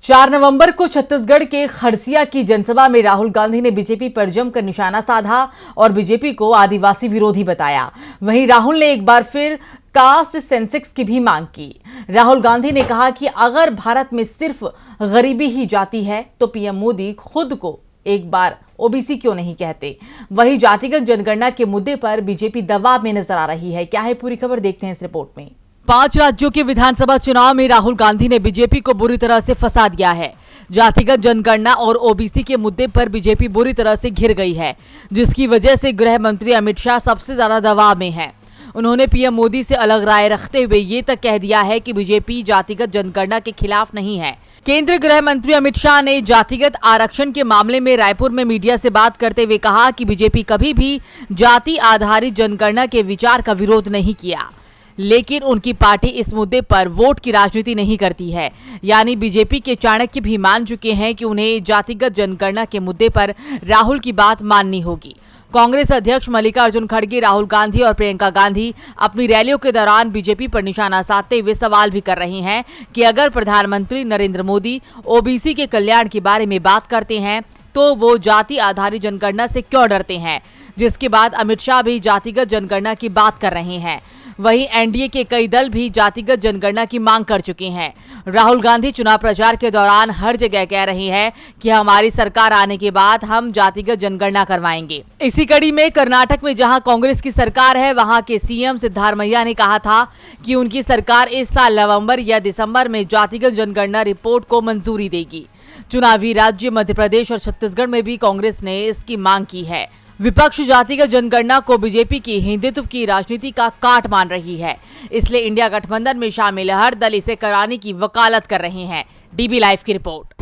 4 नवंबर को छत्तीसगढ़ के खरसिया की जनसभा में राहुल गांधी ने बीजेपी पर जमकर निशाना साधा और बीजेपी को आदिवासी विरोधी बताया। वहीं राहुल ने एक बार फिर कास्ट सेंसेक्स की भी मांग की। राहुल गांधी ने कहा कि अगर भारत में सिर्फ गरीबी ही जाती है तो पीएम मोदी खुद को एक बार ओबीसी क्यों नहीं कहते। वहीं जातिगत जनगणना के मुद्दे पर बीजेपी दबाव में नजर आ रही है। क्या है पूरी खबर, देखते हैं इस रिपोर्ट में। 5 राज्यों के विधानसभा चुनाव में राहुल गांधी ने बीजेपी को बुरी तरह से फंसा दिया है। जातिगत जनगणना और ओबीसी के मुद्दे पर बीजेपी बुरी तरह से घिर गई है, जिसकी वजह से गृह मंत्री अमित शाह सबसे ज्यादा दबाव में है। उन्होंने पीएम मोदी से अलग राय रखते हुए ये तक कह दिया है कि बीजेपी जातिगत जनगणना के खिलाफ नहीं है। केंद्रीय गृह मंत्री अमित शाह ने जातिगत आरक्षण के मामले में रायपुर में मीडिया से बात करते हुए कहा कि बीजेपी कभी भी जाति आधारित जनगणना के विचार का विरोध नहीं किया, लेकिन उनकी पार्टी इस मुद्दे पर वोट की राजनीति नहीं करती है। यानी बीजेपी के चाणक्य भी मान चुके हैं कि उन्हें जातिगत जनगणना के मुद्दे पर राहुल की बात माननी होगी। कांग्रेस अध्यक्ष मल्लिकार्जुन खड़गे, राहुल गांधी और प्रियंका गांधी अपनी रैलियों के दौरान बीजेपी पर निशाना साधते हुए सवाल भी कर रही हैं कि अगर प्रधानमंत्री नरेंद्र मोदी ओबीसी के कल्याण के बारे में बात करते हैं तो वो जाति आधारित जनगणना से क्यों डरते हैं। जिसके बाद अमित शाह भी जातिगत जनगणना की बात कर रहे हैं। वहीं एनडीए के कई दल भी जातिगत जनगणना की मांग कर चुके हैं। राहुल गांधी चुनाव प्रचार के दौरान हर जगह कह रही है कि हमारी सरकार आने के बाद हम जातिगत जनगणना करवाएंगे। इसी कड़ी में कर्नाटक में जहां कांग्रेस की सरकार है, वहां के सीएम सिद्धारमैया ने कहा था कि उनकी सरकार इस साल नवंबर या दिसंबर में जातिगत जनगणना रिपोर्ट को मंजूरी देगी। चुनावी राज्य मध्य प्रदेश और छत्तीसगढ़ में भी कांग्रेस ने इसकी मांग की है। विपक्ष जातिगत जनगणना को बीजेपी की हिंदुत्व की राजनीति का काट मान रही है, इसलिए इंडिया गठबंधन में शामिल हर दल इसे कराने की वकालत कर रहे हैं। डीबी लाइव की रिपोर्ट।